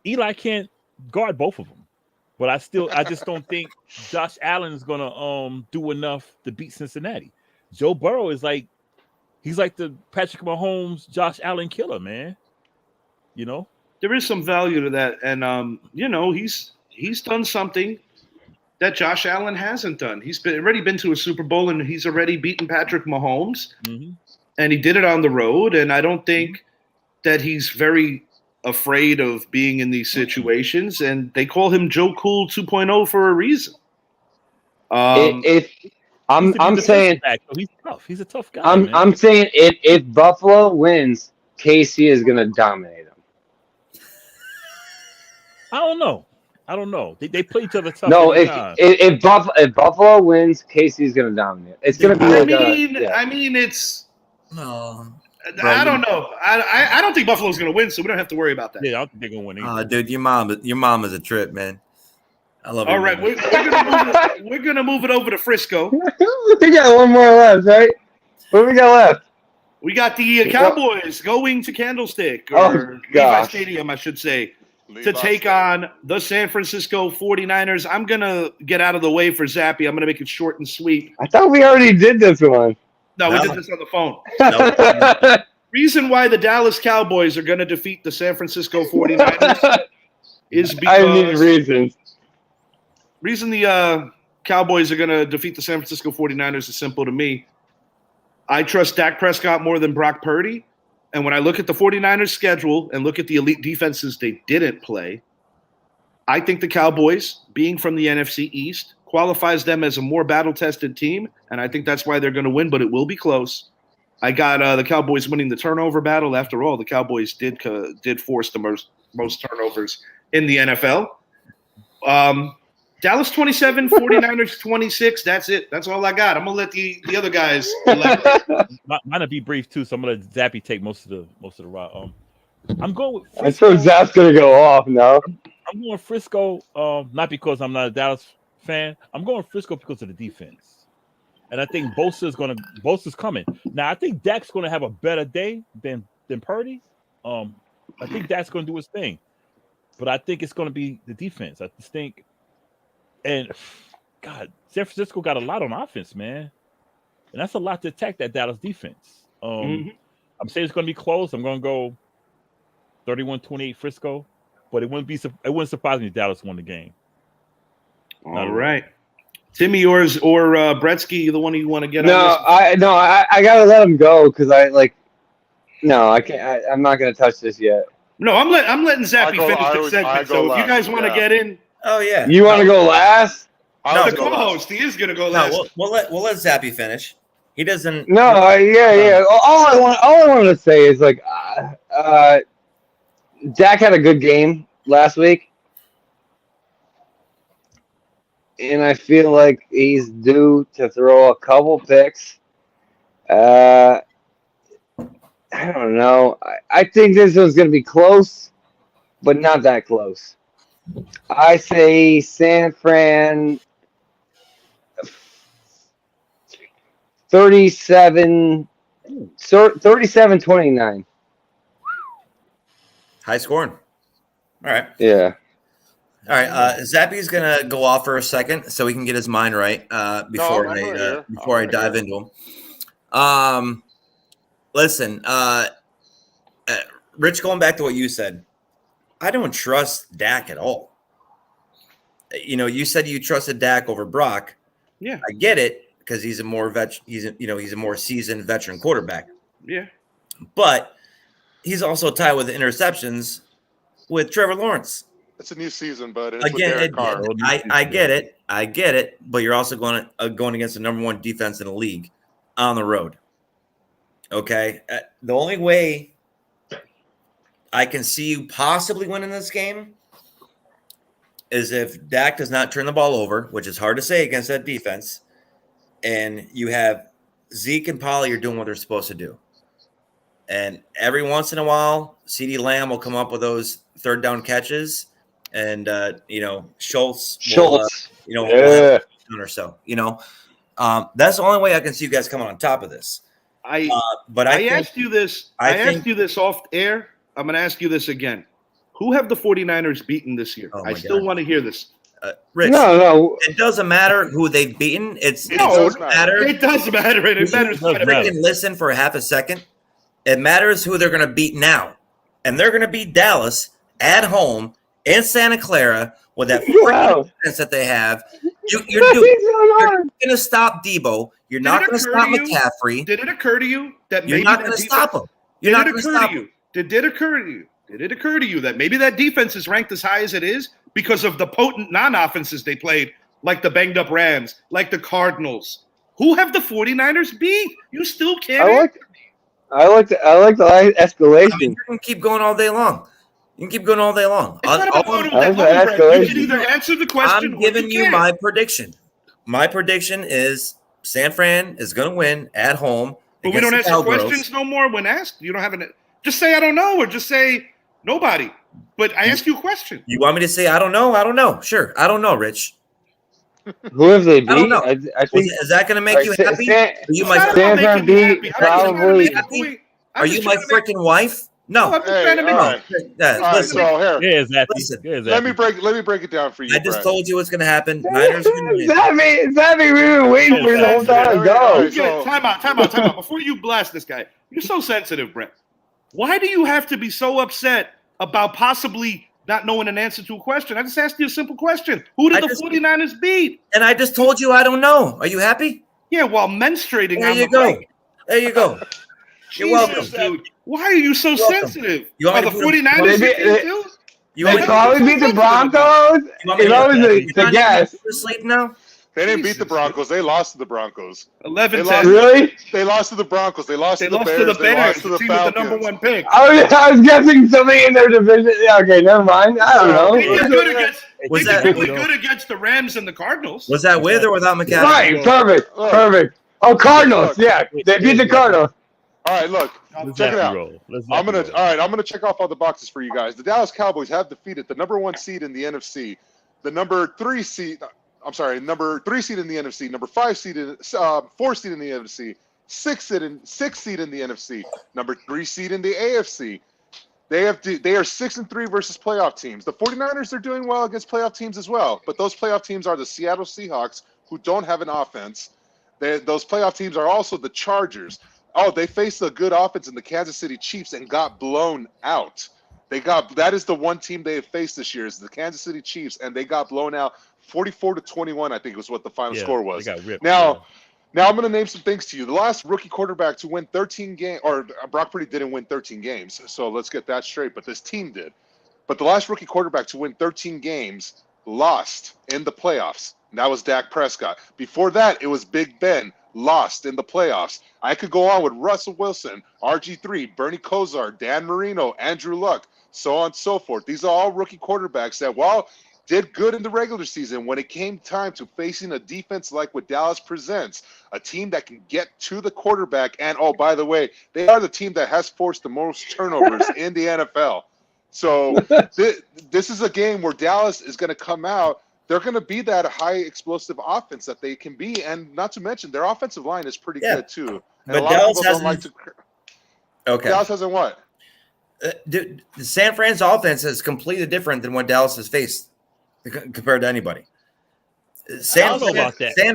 Eli can't guard both of them. But I just don't think Josh Allen is gonna do enough to beat Cincinnati. Joe Burrow is he's like the Patrick Mahomes, Josh Allen killer, man. You know? There is some value to that. And he's done something that Josh Allen hasn't done. He's already been to a Super Bowl and he's already beaten Patrick Mahomes. Mm-hmm. And he did it on the road. And I don't think that he's very afraid of being in these situations. And they call him Joe Cool 2.0 for a reason. I'm saying he's tough. He's a tough guy. I'm saying if Buffalo wins, KC is going to dominate them. I don't know. They play each other tough. No, if Buffalo wins, KC is going to dominate. It's going to be I mean, it's no. I don't know. I don't think Buffalo's going to win, so we don't have to worry about that. Yeah, I don't think they're going to win either. Dude, your mom is a trip, man. I love it. All right, we're going to move it over to Frisco. We got one more left, right? What do we got left? We got the Cowboys going to Candlestick, or Levi Stadium, I should say, to take on the San Francisco 49ers. I'm going to get out of the way for Zappy. I'm going to make it short and sweet. I thought we already did this one. No, we did this on the phone. Reason why the Dallas Cowboys are going to defeat the San Francisco 49ers is because I need reasons. Reason the Cowboys are going to defeat the San Francisco 49ers is simple to me. I trust Dak Prescott more than Brock Purdy. And when I look at the 49ers schedule and look at the elite defenses they didn't play, I think the Cowboys, being from the NFC East, qualifies them as a more battle-tested team. And I think that's why they're going to win, but it will be close. I got the Cowboys winning the turnover battle. After all, the Cowboys did force the most turnovers in the NFL. Dallas 27, 49ers 26. That's it. That's all I got. I'm gonna let the other guys elaborate. Might be brief too, so I'm gonna let Zappy take most of the route. I'm going with Frisco. I'm sure Zap's gonna go off now. I'm going Frisco, not because I'm not a Dallas fan. I'm going Frisco because of the defense. And I think Bosa's coming. Now I think Dak's gonna have a better day than Purdy. I think Dak's gonna do his thing. But I think it's gonna be the defense. I just think. And God, San Francisco got a lot on offense, man, and that's a lot to attack that Dallas defense. I'm saying it's going to be close. I'm going to go 31-28 Frisco, but it wouldn't surprise me if Dallas won the game. All right, Timmy, yours or Bretsky, the one you want to get? I gotta let him go because I can't. I'm not gonna touch this yet. No, I'm letting Zappy finish the segment. So if you guys want to get in. Oh yeah. You want to go last? The co-host, he is gonna go last. No, we'll let Zappy finish. He doesn't. No, yeah. All I want to say is Dak had a good game last week, and I feel like he's due to throw a couple picks. I don't know. I think this was gonna be close, but not that close. I say San Fran 37-29. High scoring. All right. Yeah. All right. Zappy's gonna go off for a second so he can get his mind right before I dive into him. Listen, Rich, going back to what you said, I don't trust Dak at all. You said you trusted Dak over Brock. Yeah, I get it because he's a more he's a more seasoned veteran quarterback. Yeah, but he's also tied with interceptions with Trevor Lawrence. It's a new season, but it's again. with Derek Carr. I get it, but you're also going against the number one defense in the league on the road. Okay, the only way I can see you possibly winning this game is if Dak does not turn the ball over, which is hard to say against that defense, and you have Zeke and Pollard are doing what they're supposed to do. And every once in a while, CeeDee Lamb will come up with those third down catches, and Schultz will, or so. That's the only way I can see you guys coming on top of this. I asked you this. I asked you this off air. I'm going to ask you this again. Who have the 49ers beaten this year? I still want to hear this. Rich, no. It doesn't matter who they've beaten. It does matter. It does matter. It matters. Freaking listen for a half a second. It matters who they're going to beat now. And they're going to beat Dallas at home in Santa Clara with that defense that they have. You're going to stop Debo. You're not going to stop McCaffrey. Did it occur to you that you're not going to stop him? You're not going to stop him. Did it occur to you that maybe that defense is ranked as high as it is because of the potent non-offenses they played, like the banged-up Rams, like the Cardinals? Who have the 49ers beat? You still can't. I like the escalation. You can keep going all day long. It's not about going all day long, you can either answer the question. I'm giving you my prediction. My prediction is San Fran is going to win at home. But we don't answer questions no more when asked. You don't have an. Just say I don't know, or just say nobody. But I ask you a question. You want me to say I don't know? I don't know. Sure, I don't know, Rich. Who have they beat? I don't know. I think, is that going to make you happy? San Fran beat probably. Are you my freaking wife? No. I'm just trying to make listen. So here. Yeah, exactly. Listen. Let me break it down for you. I just told you what's going to happen. Niners are going to win. Zabby, we've been waiting for the whole time. Go. Time out. Before you blast this guy, you're so sensitive, Brett. Why do you have to be so upset about possibly not knowing an answer to a question? I just asked you a simple question. Who did the 49ers beat? And I just told you I don't know. Are you happy? Yeah, while menstruating on the mic. There you go. You're welcome. Dude. Why are you so sensitive? You want the 49ers too? They probably beat the Broncos. The guess. Sleep now? They didn't beat the Broncos. They lost to the Broncos. 11-10. Really? They lost to the Broncos. They lost to the Bears. They lost to the Falcons. The number one pick. I was guessing something in their division. Yeah, okay, never mind. I don't know. They did good against the Rams and the Cardinals. Was that with or without McCaffrey? Right, perfect. Oh, Cardinals. Yeah, they beat the Cardinals. All right, look. Check it out. I'm gonna check off all the boxes for you guys. The Dallas Cowboys have defeated the number 1 seed in the NFC, the number 3 seed in the NFC, number 4 seed in the NFC, 6 seed in the NFC, number 3 seed in the AFC. They are 6-3 versus playoff teams. The 49ers are doing well against playoff teams as well, but those playoff teams are the Seattle Seahawks, who don't have an offense. Those playoff teams are also the Chargers. Oh, they faced a good offense in the Kansas City Chiefs and got blown out. That is the one team they have faced this year is the Kansas City Chiefs, and they got blown out 44-21, I think was what the final score was. They got ripped, now I'm going to name some things to you. The last rookie quarterback to win 13 games, or Brock Purdy didn't win 13 games, so let's get that straight, but this team did. But the last rookie quarterback to win 13 games lost in the playoffs, and that was Dak Prescott. Before that, it was Big Ben, lost in the playoffs. I could go on with Russell Wilson, RG3, Bernie Kosar, Dan Marino, Andrew Luck, so on and so forth. These are all rookie quarterbacks that, did good in the regular season. When it came time to facing a defense like what Dallas presents, a team that can get to the quarterback, and, oh, by the way, they are the team that has forced the most turnovers in the NFL. So this is a game where Dallas is going to come out. They're going to be that high explosive offense that they can be, and not to mention their offensive line is pretty good too. And but Dallas hasn't. Dallas hasn't what? The San Fran's offense is completely different than what Dallas has faced compared to anybody. San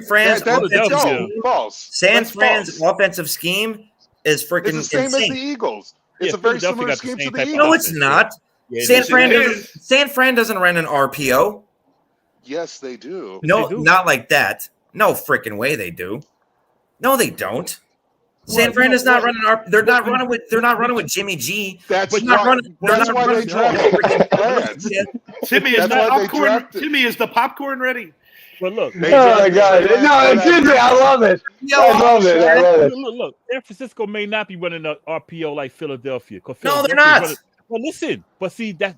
Fran's offensive scheme is freaking It's the same insane. as the Eagles. It's Yeah, a very Philadelphia similar got the scheme to same the type of Eagles. No, it's not. Yeah, it San is. Fran It doesn't. is. San Fran doesn't run an RPO. Yes, they do. Yes, No, they do. not like that. No freaking way they do. No, they don't. San Well, Fran is not running. They're but not you- running with. They're not but running you- with Jimmy G. That's They're not why. running. They're That's not why they running. drafted Lance. Timmy, is That's the why they popcorn? drafted- Timmy, is the popcorn ready? But look, They Oh my drafted God! Lance No, for it's that just, I love it. Yo, I love it. I love it. look. San Francisco may not be running an RPO like Philadelphia. No, they're not. Well, listen, but see that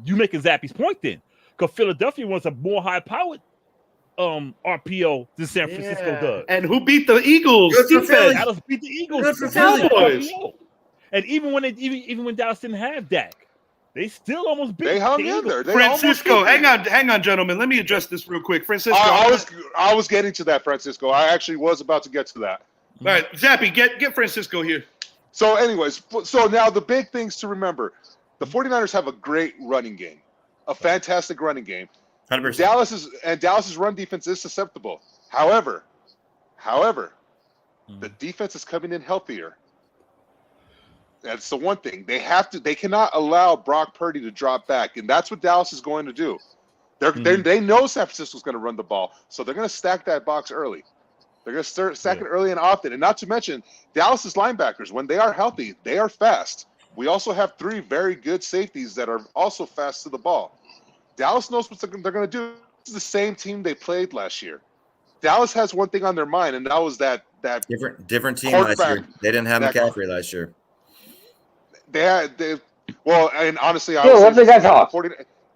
you making Zappy's point then, because Philadelphia wants a more high-powered RPO than San Francisco does. And who beat the Eagles? Good for Philly. Dallas beat the Eagles. Good for with that Cowboys. RPO. And even when Dallas didn't have Dak, they still almost beat. They hung the in Eagles. there. They Francisco, almost beat them. hang on, gentlemen. Let me address this real quick. Francisco, I was getting to that, Francisco. I actually was about to get to that. all right, Zappy, get Francisco here. So, anyways, so now the big things to remember: the 49ers have a great running game, a fantastic running game. 100%. Dallas's run defense is susceptible. However, the defense is coming in healthier. That's the one thing. They cannot allow Brock Purdy to drop back, and that's what Dallas is going to do. They know San Francisco's going to run the ball, so they're going to stack that box early. They're going to stack it early and often. And not to mention, Dallas's linebackers, when they are healthy, they are fast. We also have 3 very good safeties that are also fast to the ball. Dallas knows what they're going to do. This is the same team they played last year. Dallas has one thing on their mind, and that was that different team last year. They didn't have McCaffrey last year. And honestly, What's the guy talk?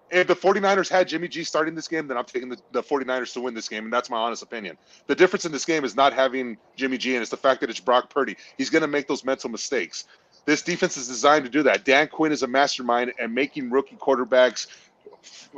If the 49ers had Jimmy G starting this game, then I'm taking the 49ers to win this game, and that's my honest opinion. The difference in this game is not having Jimmy G, and it's the fact that it's Brock Purdy. He's going to make those mental mistakes. This defense is designed to do that. Dan Quinn is a mastermind and making rookie quarterbacks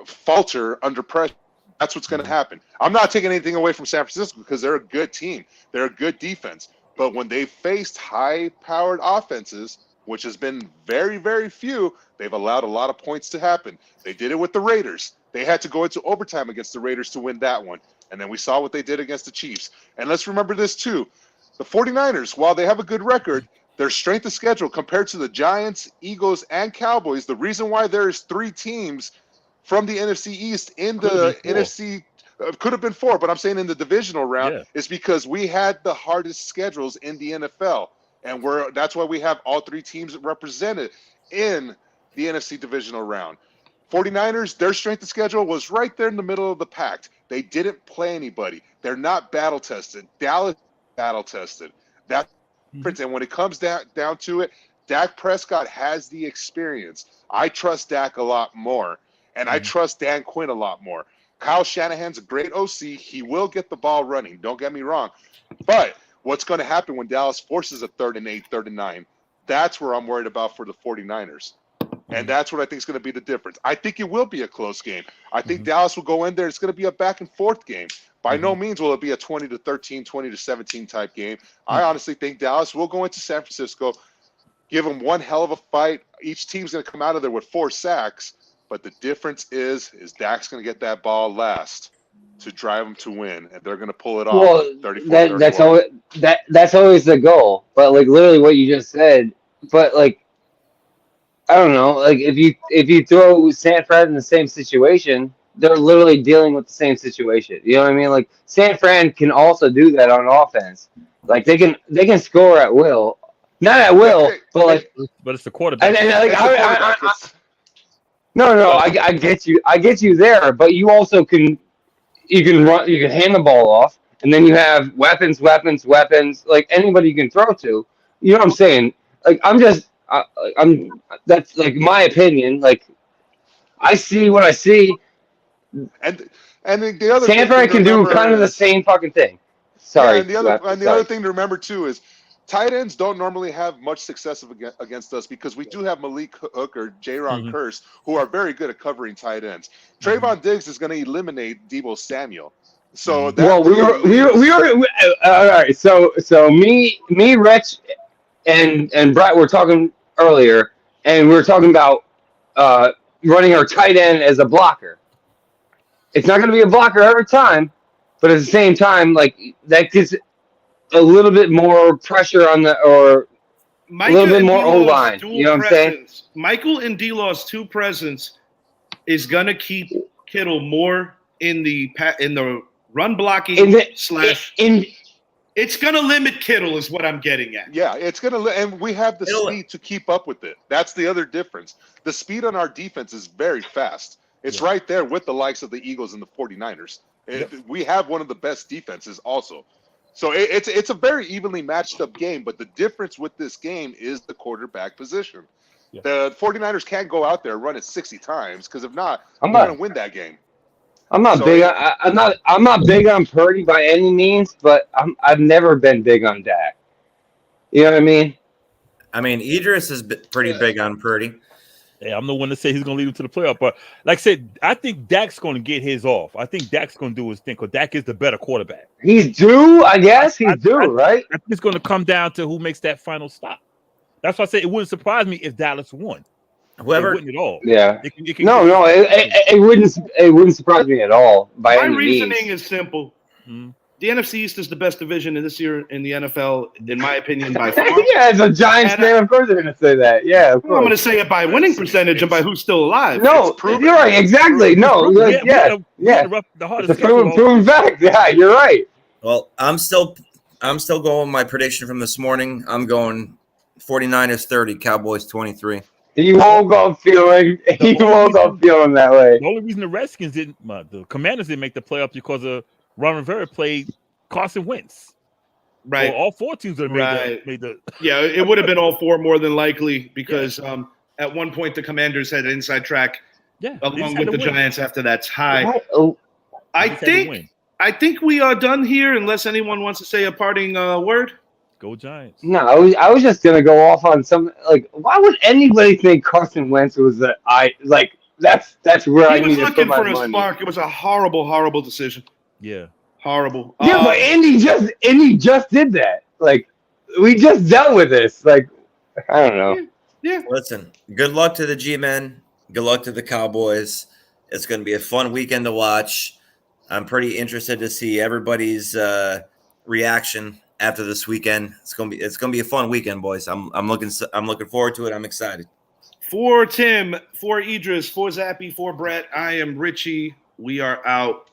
falter under pressure. That's what's going to happen. I'm not taking anything away from San Francisco because they're a good team. They're a good defense. But when they faced high-powered offenses, which has been very, very few, they've allowed a lot of points to happen. They did it with the Raiders. They had to go into overtime against the Raiders to win that one. And then we saw what they did against the Chiefs. And let's remember this too. The 49ers, while they have a good record, their strength of schedule compared to the Giants, Eagles, and Cowboys, the reason why there is 3 teams from the NFC East in the NFC, could have been 4, but I'm saying in the divisional round, is because we had the hardest schedules in the NFL. And that's why we have all 3 teams represented in the NFC divisional round. 49ers, their strength of schedule was right there in the middle of the pack. They didn't play anybody. They're not battle tested. Dallas battle tested. That's different. And when it comes down to it, Dak Prescott has the experience. I trust Dak a lot more, and I trust Dan Quinn a lot more. Kyle Shanahan's a great OC. He will get the ball running. Don't get me wrong. But what's going to happen when Dallas forces a 3rd and 8, 3rd and 9? That's where I'm worried about for the 49ers. And that's what I think is going to be the difference. I think it will be a close game. I think Dallas will go in there. It's going to be a back and forth game. By no means will it be a 20-13, 20-17 type game. I honestly think Dallas will go into San Francisco, give them one hell of a fight. Each team's going to come out of there with 4 sacks. But the difference is Dak's going to get that ball last to drive them to win, and they're going to pull it off. Well, that's always the goal. But like literally what you just said. But like, I don't know. Like if you throw San Fran in the same situation, they're literally dealing with the same situation. You know what I mean? Like San Fran can also do that on offense. Like they can score at will, not at will, but it's the quarterback. I get you. I get you there, but you also can run. You can hand the ball off, and then you have weapons. Like anybody you can throw to. You know what I'm saying? Like that's like my opinion. Like I see what I see. And the other San Fran can do kind of the same fucking thing. Sorry. Yeah, and the other thing to remember too is tight ends don't normally have much success against us because we do have Malik Hooker, Jaron Kearse, who are very good at covering tight ends. Trayvon Diggs is going to eliminate Deebo Samuel. So we were all right. So me, Rich, and Brett were talking earlier, and we were talking about running our tight end as a blocker. It's not going to be a blocker every time, but at the same time, like that gives a little bit more pressure on Micah a little bit and more D-Law's O-line. dual You know what I'm saying? presence, Michael and D-Law's two presence is gonna keep Kittle more in the run blocking slash. It's gonna limit Kittle, is what I'm getting at. Yeah, it's gonna, and we have the speed to keep up with it. That's the other difference. The speed on our defense is very fast. It's right there with the likes of the Eagles and the 49ers. We have one of the best defenses also. So it's a very evenly matched up game, but the difference with this game is the quarterback position. Yeah. The 49ers can't go out there and run it 60 times, because if not, we're going to win that game. I'm not big. I'm not big on Purdy by any means, but I've never been big on Dak. You know what I mean? I mean, Idris is pretty big on Purdy. Yeah, I'm the one to say he's going to lead him to the playoff. But like I said, I think Dak's going to get his off. I think Dak's going to do his thing because Dak is the better quarterback. He's due, I guess. He's due, right? I think it's going to come down to who makes that final stop. That's why I say it wouldn't surprise me if Dallas won. Whoever, it wouldn't at all. Yeah. It wouldn't surprise me at all. By My any reasoning means. is simple. The NFC East is the best division this year in the NFL, in my opinion, by far. Yeah, as a Giants fan, of course they're going to say that. Yeah, of course. I'm going to say it by winning percentage and by who's still alive. No, you're right. Exactly. No, yeah. It's a proven fact. Yeah, you're right. Well, I'm still going with my prediction from this morning. I'm going 49ers 30, Cowboys 23. He woke up feeling that way. The only reason the Redskins the Commanders didn't make the playoffs because of Ron Rivera played Carson Wentz. Right. Well, all four teams would have made the. Yeah, it would have been all four more than likely because at one point the Commanders had an inside track along with the Giants after that tie. I think we are done here unless anyone wants to say a parting word. Go Giants. No, I was just gonna go off on some why would anybody think Carson Wentz was that's where I need to put my money. He was looking for a spark. It was a horrible decision. Yeah. Horrible. Yeah, but Andy just did that. We just dealt with this. I don't know. Yeah. Listen, good luck to the G-men. Good luck to the Cowboys. It's going to be a fun weekend to watch. I'm pretty interested to see everybody's reaction after this weekend. It's going to be a fun weekend, boys. I'm looking forward to it. I'm excited. For Tim, for Idris, for Zappy, for Brett, I am Richie. We are out.